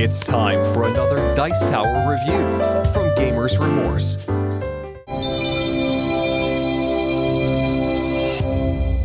It's time for another Dice Tower review from Gamers Remorse.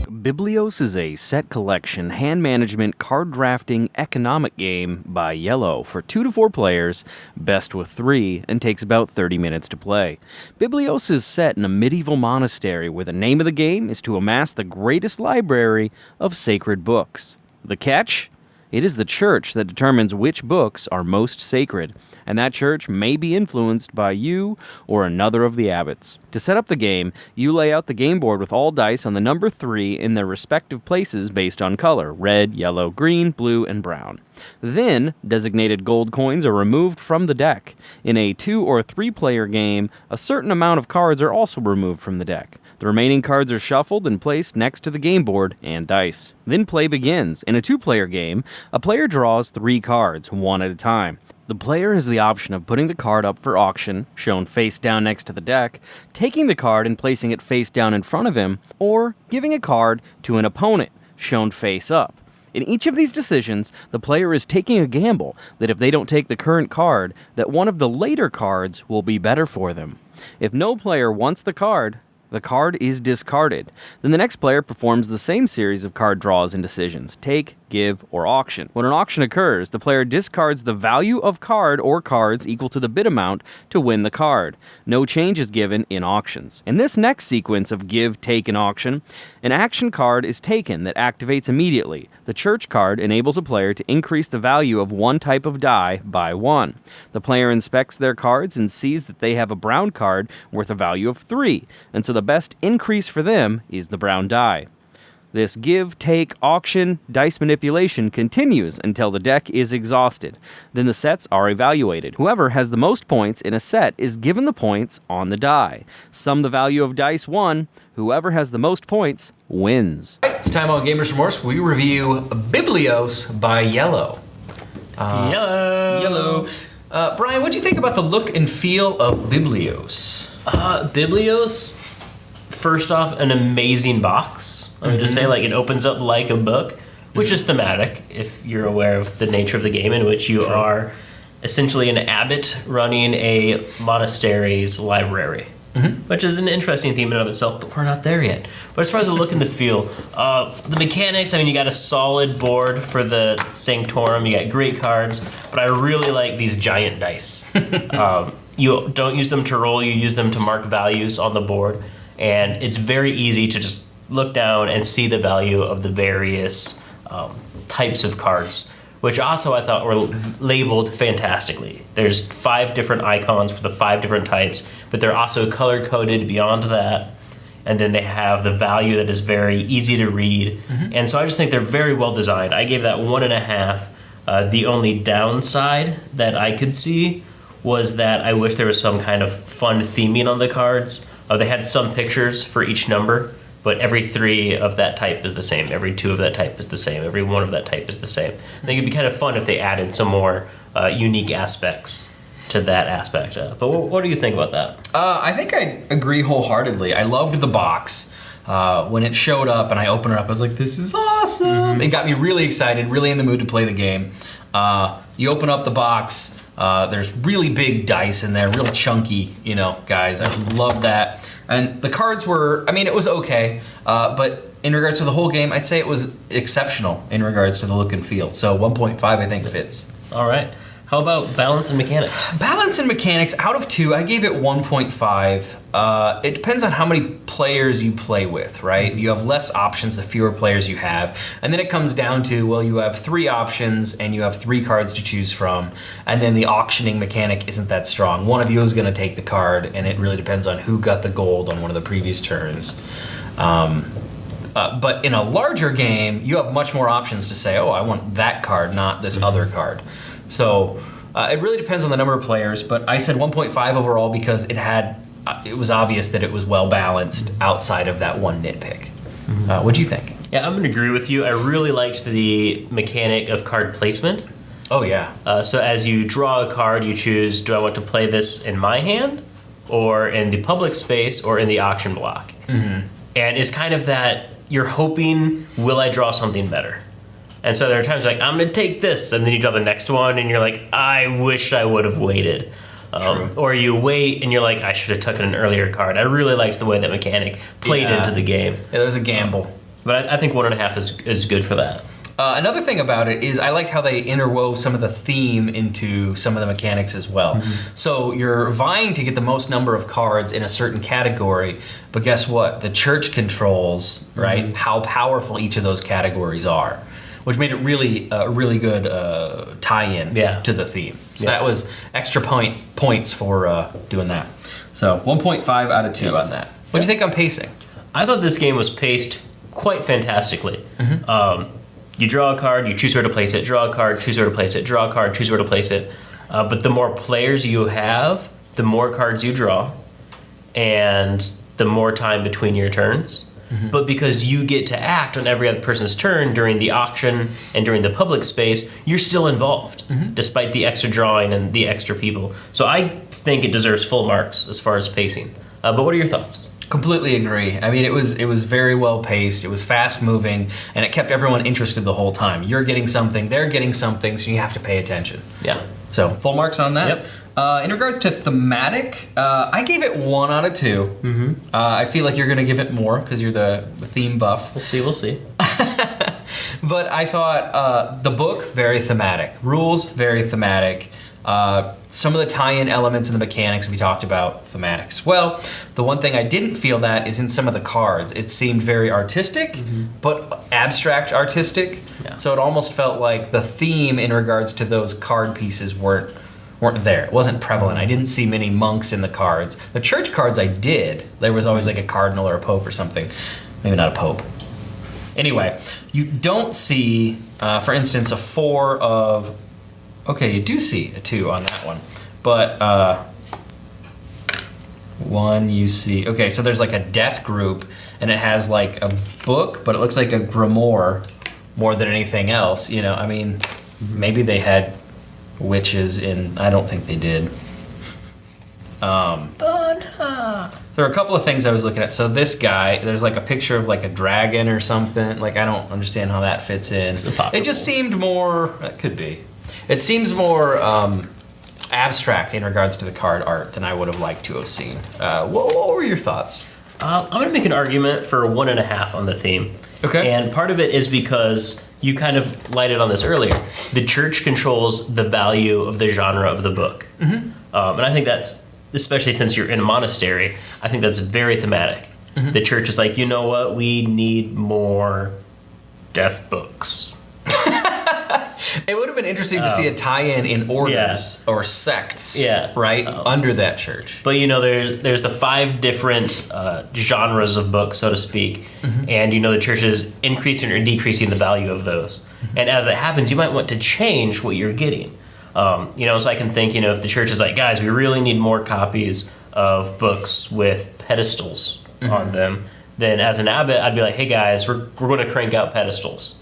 Biblios is a set collection, hand management, card drafting, economic game by Yellow for 2 to 4 players, best with 3, and takes about 30 minutes to play. Biblios is set in a medieval monastery where the name of the game is to amass the greatest library of sacred books. The catch? It is the church that determines which books are most sacred, and that church may be influenced by you or another of the abbots. To set up the game, you lay out the game board with all dice on the number 3 in their respective places based on color: red, yellow, green, blue, and brown. Then, designated gold coins are removed from the deck. In a 2 or 3 player game, a certain amount of cards are also removed from the deck. The remaining cards are shuffled and placed next to the game board and dice. Then play begins. In a 2-player game, a player draws 3 cards, one at a time. The player has the option of putting the card up for auction, shown face down next to the deck, taking the card and placing it face down in front of him, or giving a card to an opponent, shown face up. In each of these decisions, the player is taking a gamble that if they don't take the current card, that one of the later cards will be better for them. If no player wants the card is discarded. Then the next player performs the same series of card draws and decisions: take, give, or auction. When an auction occurs, the player discards the value of card or cards equal to the bid amount to win the card. No change is given in auctions. In this next sequence of give, take, and auction, an action card is taken that activates immediately. The church card enables a player to increase the value of one type of die by 1. The player inspects their cards and sees that they have a brown card worth a value of 3, and so the best increase for them is the brown die. This give, take, auction, dice manipulation continues until the deck is exhausted. Then the sets are evaluated. Whoever has the most points in a set is given the points on the die. Sum the value of dice won. Whoever has the most points wins. All right, it's time on Gamers Remorse. We review Biblios by Yellow. Yellow. Brian, what do you think about the look and feel of Biblios? Biblios, first off, an amazing box. Let me just say, it opens up like a book, which is thematic, if you're aware of the nature of the game, in which you are essentially an abbot running a monastery's library, which is an interesting theme in and of itself, but we're not there yet. But as far as the look and the feel, the mechanics, you got a solid board for the Sanctorum, you got great cards, but I really like these giant dice. You don't use them to roll, you use them to mark values on the board, and it's very easy to just look down and see the value of the various types of cards, which also I thought were labeled fantastically. There's 5 different icons for the 5 different types, but they're also color-coded beyond that, and then they have the value that is very easy to read, and so I just think they're very well designed. I gave that 1.5. The only downside that I could see was that I wish there was some kind of fun theming on the cards. They had some pictures for each number, but every 3 of that type is the same. Every 2 of that type is the same. Every 1 of that type is the same. I think it'd be kind of fun if they added some more unique aspects to that aspect. But what do you think about that? I think I agree wholeheartedly. I loved the box. When it showed up and I opened it up, I was like, this is awesome. It got me really excited, really in the mood to play the game. You open up the box, there's really big dice in there, real chunky, guys. I love that. And the cards were, it was okay, but in regards to the whole game, I'd say it was exceptional in regards to the look and feel. So 1.5 I think fits. All right. How about balance and mechanics? Balance and mechanics, out of 2, I gave it 1.5. It depends on how many players you play with, right? You have less options the fewer players you have. And then it comes down to, you have 3 options and you have 3 cards to choose from. And then the auctioning mechanic isn't that strong. One of you is going to take the card, and it really depends on who got the gold on one of the previous turns. But in a larger game, you have much more options to say, I want that card, not this other card. So it really depends on the number of players, but I said 1.5 overall because it was obvious that it was well balanced outside of that one nitpick. What'd you think? Yeah, I'm going to agree with you. I really liked the mechanic of card placement. Oh, yeah. So as you draw a card, you choose, do I want to play this in my hand, or in the public space, or in the auction block? And it's kind of that, you're hoping, will I draw something better? And so there are times like, I'm going to take this, and then you draw the next one, and you're like, I wish I would have waited. Or you wait, and you're like, I should have taken an earlier card. I really liked the way that mechanic played into the game. Yeah, it was a gamble. But I think 1.5 is good for that. Another thing about it is I liked how they interwove some of the theme into some of the mechanics as well. So you're vying to get the most number of cards in a certain category, but guess what? The church controls, right, how powerful each of those categories are, which made it really a really good tie-in to the theme. So that was extra points for doing that. So 1.5 out of 2 on that. What do you think on pacing? I thought this game was paced quite fantastically. You draw a card, you choose where to place it, draw a card, choose where to place it, draw a card, choose where to place it. But the more players you have, the more cards you draw, and the more time between your turns. But because you get to act on every other person's turn during the auction and during the public space, you're still involved, despite the extra drawing and the extra people. So I think it deserves full marks as far as pacing. But what are your thoughts? Completely agree. I mean, it was very well paced. It was fast moving, and it kept everyone interested the whole time. You're getting something, they're getting something, so you have to pay attention. Yeah. So full marks on that. Yep. In regards to thematic, I gave it 1 out of 2. I feel like you're going to give it more because you're the theme buff. We'll see. But I thought the book, very thematic. Rules, very thematic. Some of the tie-in elements and the mechanics we talked about, thematic as well. The one thing I didn't feel that is in some of the cards. It seemed very artistic, but abstract artistic. Yeah. So it almost felt like the theme in regards to those card pieces weren't there. It wasn't prevalent. I didn't see many monks in the cards. The church cards I did. There was always like a cardinal or a pope or something. Maybe not a pope. Anyway, you don't see, for instance, a 4 of... Okay, you do see a 2 on that one. But 1 you see... Okay, so there's like a death group, and it has like a book, but it looks like a grimoire more than anything else. You know, I mean, maybe they had witches in... I don't think they did. There are a couple of things I was looking at. So this guy, there's like a picture of like a dragon or something. Like, I don't understand how that fits in. It just seemed more... It could be. It seems more abstract in regards to the card art than I would have liked to have seen. What were your thoughts? I'm going to make an argument for 1.5 on the theme. Okay. And part of it is because you kind of lighted on this earlier. The church controls the value of the genre of the book. And I think that's, especially since you're in a monastery, I think that's very thematic. The church is like, you know what? We need more death books. It would have been interesting to see a tie-in in orders or sects, right, under that church. But you know, there's the 5 different genres of books, so to speak, and you know the church is increasing or decreasing the value of those. And as it happens, you might want to change what you're getting. You know, so I can think, you know, if the church is like, guys, we really need more copies of books with pedestals on them, then as an abbot, I'd be like, hey guys, we're going to crank out pedestals.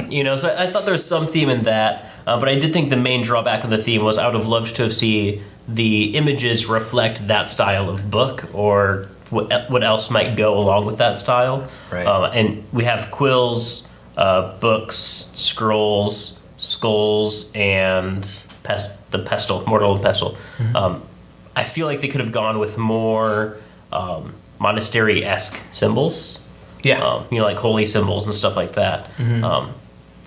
You know, so I thought there was some theme in that, but I did think the main drawback of the theme was I would have loved to have seen the images reflect that style of book or what else might go along with that style. Right. And we have quills, books, scrolls, skulls, and the pestle, mortal and pestle. I feel like they could have gone with more monastery-esque symbols. Yeah. You know, like holy symbols and stuff like that.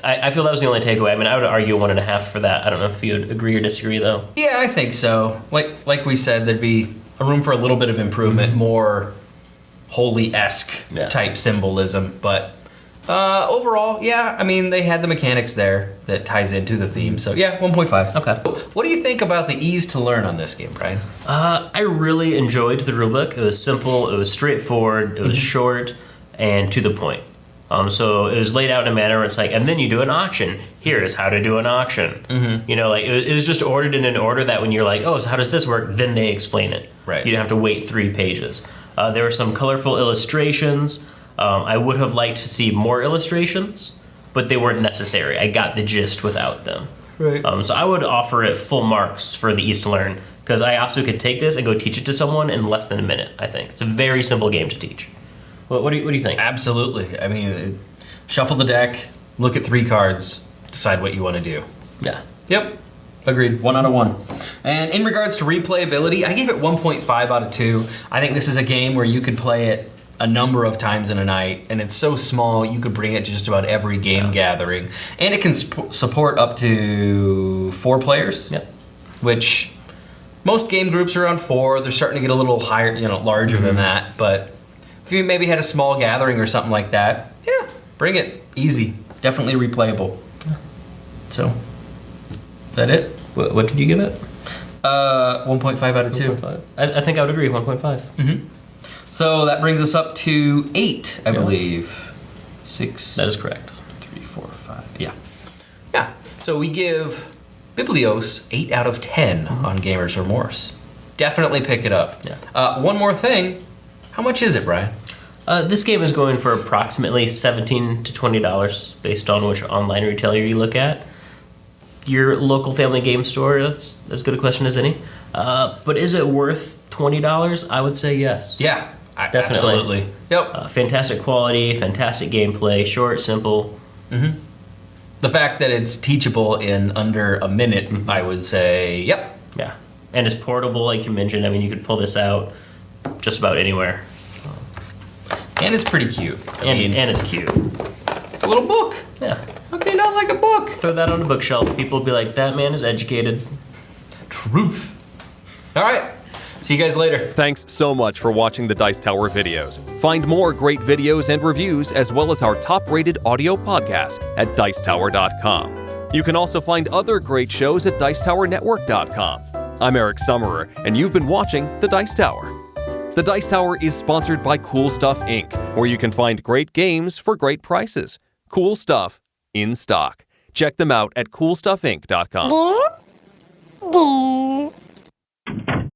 I feel that was the only takeaway. I mean, I would argue 1.5 for that. I don't know if you would agree or disagree, though. Yeah, I think so. Like we said, there'd be a room for a little bit of improvement, more holy-esque type symbolism. But overall, yeah, I mean, they had the mechanics there that ties into the theme. So yeah, 1.5. Okay. What do you think about the ease to learn on this game, Brian? I really enjoyed the rulebook. It was simple. It was straightforward. It was short and to the point. So it was laid out in a manner where it's like, and then you do an auction. Here is how to do an auction. You know, like it was just ordered in an order that when you're like, oh, so how does this work? Then they explain it. Right. You didn't have to wait 3 pages. There were some colorful illustrations. I would have liked to see more illustrations, but they weren't necessary. I got the gist without them. Right. So I would offer it full marks for the ease to learn, because I also could take this and go teach it to someone in less than a minute, I think. It's a very simple game to teach. What do you think? Absolutely. I mean, shuffle the deck, look at 3 cards, decide what you want to do. Yeah. Yep. Agreed. 1 out of 1. And in regards to replayability, I gave it 1.5 out of 2. I think this is a game where you could play it a number of times in a night, and it's so small you could bring it to just about every game gathering. And it can support up to 4 players, which most game groups are around 4. They're starting to get a little higher, larger than that. But if you maybe had a small gathering or something like that, yeah, bring it. Easy. Definitely replayable. So, is that it? What did you give it? 1.5 out of 2. 1.5. I think I would agree, 1.5. So that brings us up to 8, I believe. 6. That is correct. 3, 4, 5. Yeah. Yeah. So we give Biblios 8 out of 10 on Gamers Remorse. Definitely pick it up. Yeah. One more thing. How much is it, Brian? This game is going for approximately $17 to $20 based on which online retailer you look at. Your local family game store, that's as good a question as any. But is it worth $20? I would say yes. Yeah. Definitely. Absolutely. Yep. Fantastic quality, fantastic gameplay, short, simple. The fact that it's teachable in under a minute, I would say, yep. Yeah. And it's portable, like you mentioned. I mean, you could pull this out just about anywhere. And it's pretty cute. And it's cute. It's a little book. Yeah. How can you not like a book? Throw that on a bookshelf. People will be like, that man is educated. Truth. All right. See you guys later. Thanks so much for watching the Dice Tower videos. Find more great videos and reviews, as well as our top-rated audio podcast at Dicetower.com. You can also find other great shows at Dicetowernetwork.com. I'm Eric Summerer, and you've been watching The Dice Tower. The Dice Tower is sponsored by Cool Stuff Inc., where you can find great games for great prices. Cool stuff in stock. Check them out at CoolStuffInc.com.